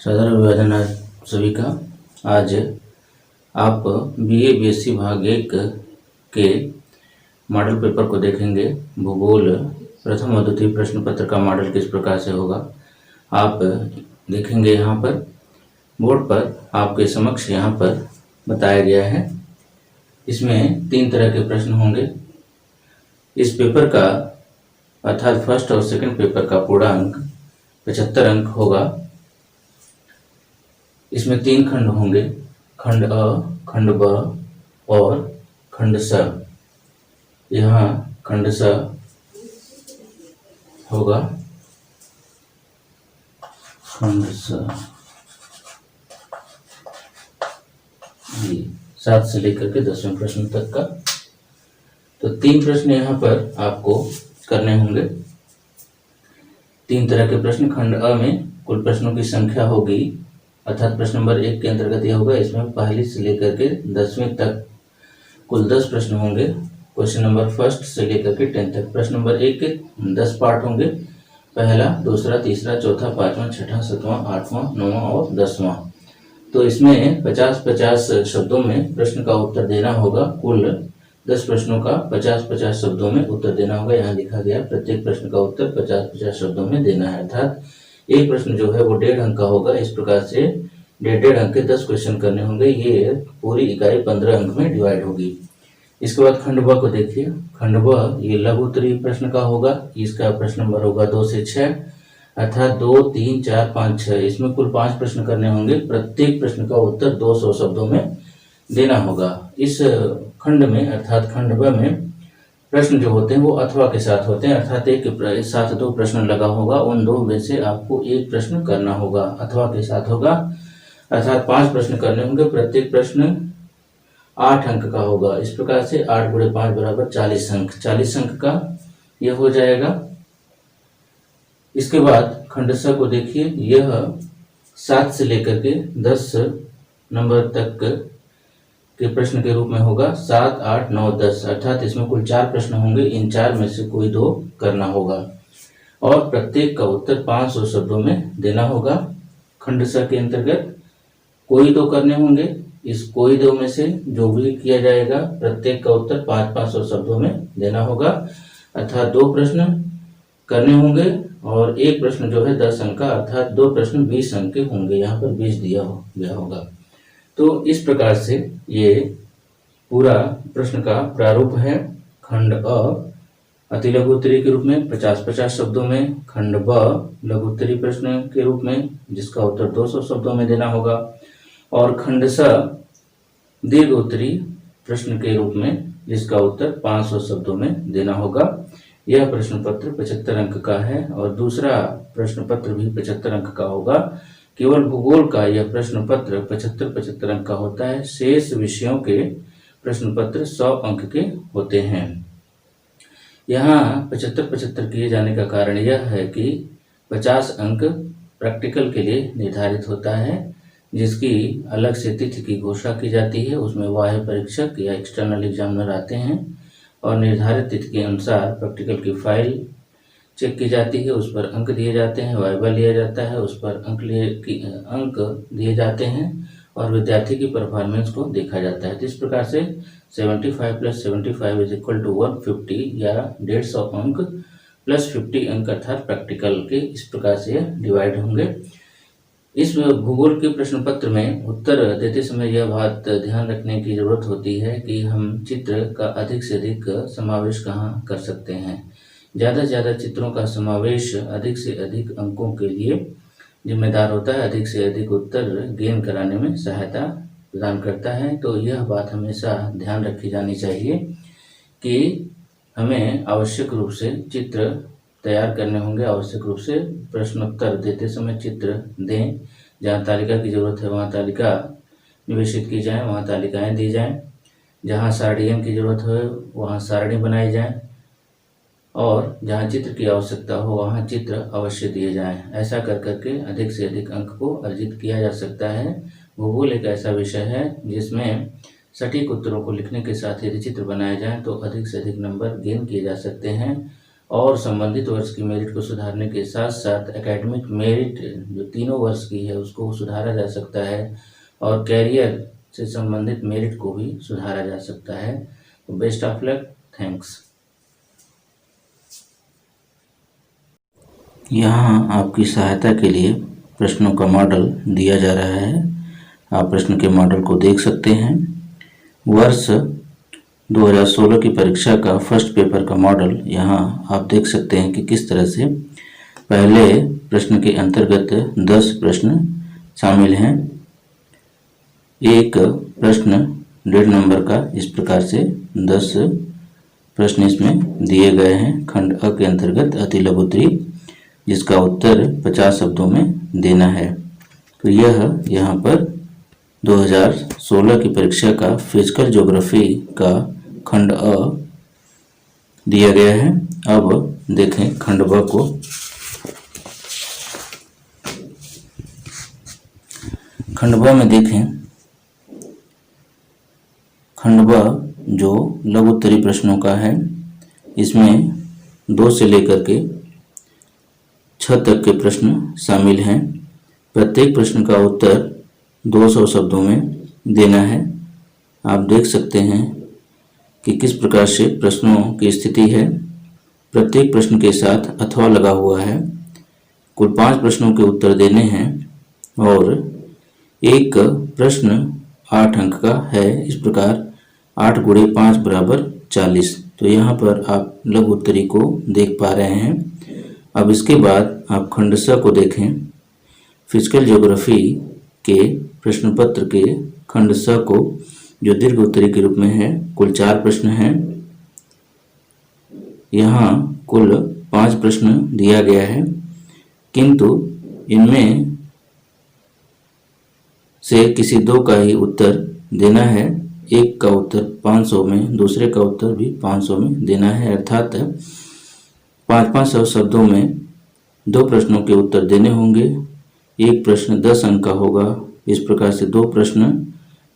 साधारण अभिवादन आज सभी का। आज आप बीए बीएससी भाग 1 के मॉडल पेपर को देखेंगे। भूगोल प्रथम और द्वितीय प्रश्न पत्र का मॉडल किस प्रकार से होगा आप देखेंगे। यहाँ पर बोर्ड पर आपके समक्ष यहाँ पर बताया गया है। इसमें 3 तरह के प्रश्न होंगे। इस पेपर का अर्थात फर्स्ट और सेकंड पेपर का पूर्णांक 75 अंक होगा। इसमें 3 खंड होंगे, खंड अ, खंड ब और खंड स। यहाँ खंड स होगा, खंड स 7 से लेकर के 10वें प्रश्न तक का। तो 3 प्रश्न यहाँ पर आपको करने होंगे। 3 तरह के प्रश्न। खंड अ में कुल प्रश्नों की संख्या होगी, अर्थात प्रश्न नंबर 1 के अंतर्गत यह होगा। इसमें पहली से लेकर के 10वीं तक कुल 10 प्रश्न होंगे। क्वेश्चन नंबर फर्स्ट से लेकर के 10 तक। प्रश्न नंबर 1 के 10 पार्ट होंगे, पहला, दूसरा, तीसरा, चौथा, 5वां, 6वां, 7वां, 8वां, 9वां और 10वां। तो इसमें 50-50 शब्दों में प्रश्न का उत्तर देना होगा। कुल 10 प्रश्नों का 50-50 शब्दों में उत्तर देना होगा। यहाँ लिखा गया प्रत्येक प्रश्न का उत्तर 50-50 शब्दों में देना है, अर्थात एक प्रश्न जो है वो 1.5 अंक का होगा। इस प्रकार से 1.5 अंक के 10 क्वेश्चन करने होंगे। ये पूरी इकाई 15 अंक में डिवाइड होगी। इसके बाद खंड ब को देखिए। खंड ब ये लघु उत्तरीय प्रश्न का होगा। इसका प्रश्न नंबर होगा 2 से 6, अर्थात 2, 3, 4, 5, 6। इसमें कुल 5 प्रश्न करने होंगे। प्रत्येक प्रश्न का उत्तर 200 शब्दों में देना होगा। इस खंड में अर्थात खंड ब में प्रश्न जो होते हैं वो अथवा के साथ होते हैं, अर्थात एक के साथ 2 प्रश्न लगा होगा। उन 2 में से आपको एक प्रश्न करना होगा, अथवा के साथ होगा, अर्थात 5 प्रश्न करने होंगे। प्रत्येक प्रश्न 8 अंक का होगा। इस प्रकार से 8 × 5 = 40 अंक। 40 अंक का यह हो जाएगा। इसके बाद खंड स को देखिए। यह 7 से लेकर के 10 नंबर तक के प्रश्न के रूप में होगा। 7, 8, 9, 10, अर्थात इसमें कुल 4 प्रश्न होंगे। इन 4 में से कोई 2 करना होगा और प्रत्येक का उत्तर 500 शब्दों में देना होगा। खंड स के अंतर्गत कोई 2 करने होंगे। इस कोई 2 में से जो भी किया जाएगा प्रत्येक का उत्तर 500 शब्दों में देना होगा, अर्थात 2 प्रश्न करने होंगे और एक प्रश्न जो है 10 अंक का, अर्थात 2 प्रश्न 20 अंक के होंगे। यहाँ पर 20 दिया गया होगा। तो इस प्रकार से ये पूरा प्रश्न का प्रारूप है। खंड अ अति लघु उत्तरीय के रूप में 50-50 शब्दों में, खंड ब लघु उत्तरीय प्रश्न के रूप में जिसका उत्तर 200 शब्दों में देना होगा, और खंड स दीर्घ उत्तरीय प्रश्न के रूप में जिसका उत्तर 500 शब्दों में देना होगा। यह प्रश्न पत्र 75 अंक का है और दूसरा प्रश्न पत्र भी 75 अंक का होगा। केवल भूगोल का यह प्रश्न पत्र 75-75 अंक का होता है। शेष विषयों के प्रश्न पत्र 100 अंक के होते हैं। यहाँ 75-75 किए जाने का कारण यह है कि 50 अंक प्रैक्टिकल के लिए निर्धारित होता है, जिसकी अलग से तिथि की घोषणा की जाती है। उसमें बाह्य परीक्षक या एक्सटर्नल एग्जामिनर आते हैं और निर्धारित तिथि के अनुसार प्रैक्टिकल की फाइल चेक की जाती है, उस पर अंक दिए जाते हैं, वाइवा लिया जाता है, उस पर अंक दिए जाते हैं और विद्यार्थी की परफॉर्मेंस को देखा जाता है। तो इस प्रकार से 75 + 75 = 150 या 150 अंक प्लस 50 अंक अर्थात प्रैक्टिकल के इस प्रकार से डिवाइड होंगे। इस भूगोल के प्रश्न पत्र में उत्तर देते समय यह बात ध्यान रखने की जरूरत होती है कि हम चित्र का अधिक से अधिक समावेश कहाँ कर सकते हैं। ज़्यादा से ज़्यादा चित्रों का समावेश अधिक से अधिक अंकों के लिए जिम्मेदार होता है, अधिक से अधिक उत्तर गेन कराने में सहायता प्रदान करता है। तो यह बात हमेशा ध्यान रखी जानी चाहिए कि हमें आवश्यक रूप से चित्र तैयार करने होंगे। आवश्यक रूप से प्रश्नोत्तर देते समय चित्र दें। जहाँ तालिका की जरूरत है वहाँ तालिका निवेशित की जाए, वहाँ तालिकाएँ दी जाएँ। जहाँ सारणियों की जरूरत है वहाँ सारणी बनाई जाए और जहाँ चित्र की आवश्यकता हो वहाँ चित्र अवश्य दिए जाएं। ऐसा कर करके अधिक से अधिक अंक को अर्जित किया जा सकता है। भूगोल एक ऐसा विषय है जिसमें सटीक उत्तरों को लिखने के साथ यदि चित्र बनाए जाएं तो अधिक से अधिक नंबर गेन किए जा सकते हैं और संबंधित वर्ष की मेरिट को सुधारने के साथ साथ एकेडमिक मेरिट जो तीनों वर्ष की है उसको सुधारा जा सकता है और कैरियर से संबंधित मेरिट को भी सुधारा जा सकता है। तो बेस्ट ऑफ लक, थैंक्स। यहाँ आपकी सहायता के लिए प्रश्नों का मॉडल दिया जा रहा है। आप प्रश्न के मॉडल को देख सकते हैं। वर्ष 2016 की परीक्षा का फर्स्ट पेपर का मॉडल यहाँ आप देख सकते हैं कि किस तरह से पहले प्रश्न के अंतर्गत 10 प्रश्न शामिल हैं। एक प्रश्न 1.5 नंबर का इस प्रकार से 10 प्रश्न इसमें दिए गए हैं खंड अ के अंतर्गत अति लघु उत्तरी, जिसका उत्तर 50 शब्दों में देना है। तो यह यहाँ पर 2016 की परीक्षा का फिजिकल ज्योग्राफी का खंड अ दिया गया है। अब देखें खंड ब को। खंड ब में देखें, खंड ब जो लघु उत्तरी प्रश्नों का है, इसमें 2 से लेकर के 6 तक के प्रश्न शामिल हैं। प्रत्येक प्रश्न का उत्तर 200 शब्दों में देना है। आप देख सकते हैं कि किस प्रकार से प्रश्नों की स्थिति है। प्रत्येक प्रश्न के साथ अथवा लगा हुआ है। कुल 5 प्रश्नों के उत्तर देने हैं और एक प्रश्न 8 अंक का है। इस प्रकार 8 गुणे 5 बराबर 40। तो यहाँ पर आप लघु उत्तरी को देख पा रहे हैं। अब इसके बाद आप खंड स को देखें। फिजिकल ज्योग्राफी के प्रश्न पत्र के खंड स को जो दीर्घ उत्तरी के रूप में है, कुल 4 प्रश्न हैं। यहाँ कुल 5 प्रश्न दिया गया है, किंतु इनमें से किसी 2 का ही उत्तर देना है। एक का उत्तर 500 में, दूसरे का उत्तर भी 500 में देना है। अर्थात 500 शब्दों में 2 प्रश्नों के उत्तर देने होंगे। एक प्रश्न 10 अंक का होगा। इस प्रकार से 2 प्रश्न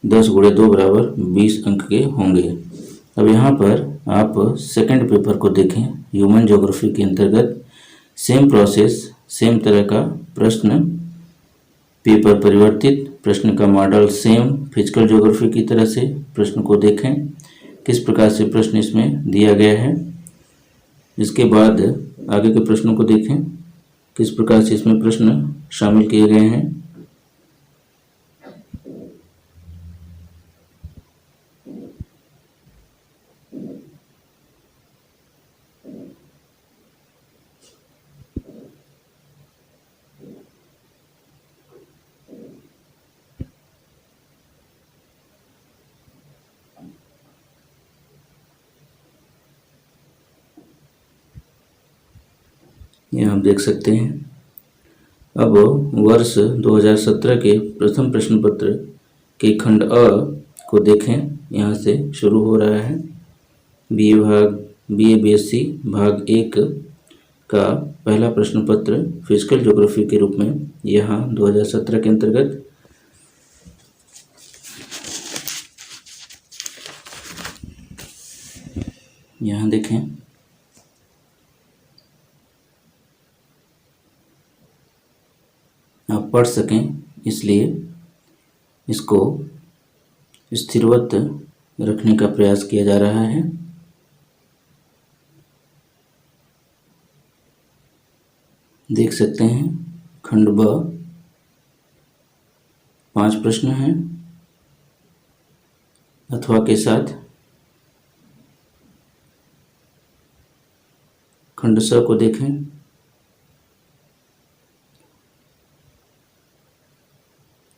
10 गुणे 2 बराबर 20 अंक के होंगे। अब यहाँ पर आप सेकंड पेपर को देखें। ह्यूमन ज्योग्राफी के अंतर्गत सेम प्रोसेस, सेम तरह का प्रश्न, पेपर परिवर्तित, प्रश्न का मॉडल सेम फिजिकल ज्योग्राफी की तरह से। प्रश्न को देखें किस प्रकार से प्रश्न इसमें दिया गया है। इसके बाद आगे के प्रश्नों को देखें किस प्रकार से इसमें प्रश्न शामिल किए गए हैं। ये आप देख सकते हैं। अब वर्ष 2017 के प्रथम प्रश्न पत्र के खंड अ को देखें। यहाँ से शुरू हो रहा है। BA BSc भाग 1 का पहला प्रश्न पत्र फिजिकल ज्योग्राफी के रूप में यहाँ 2017 के अंतर्गत यहाँ देखें। आप पढ़ सकें इसलिए इसको स्थिरवत रखने का प्रयास किया जा रहा है। देख सकते हैं खंड ब 5 प्रश्न हैं अथवा के साथ। खंड स को देखें।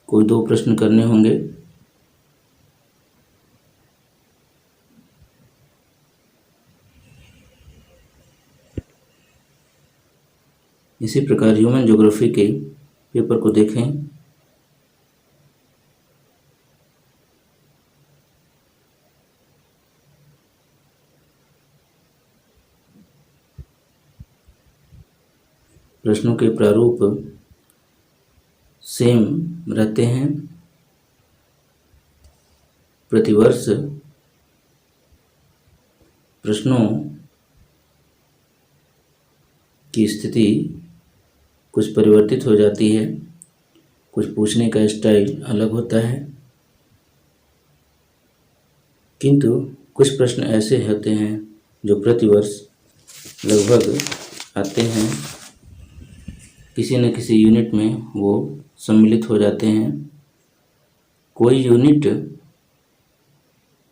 कोई 2 प्रश्न करने होंगे। इसी प्रकार ह्यूमन ज्योग्राफी के पेपर को देखें। प्रश्नों के प्रारूप सेम रहते हैं। प्रतिवर्ष प्रश्नों की स्थिति कुछ परिवर्तित हो जाती है, कुछ पूछने का स्टाइल अलग होता है, किंतु कुछ प्रश्न ऐसे होते हैं जो प्रतिवर्ष लगभग आते हैं, किसी न किसी यूनिट में वो सम्मिलित हो जाते हैं। कोई यूनिट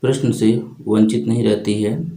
प्रश्न से वंचित नहीं रहती है।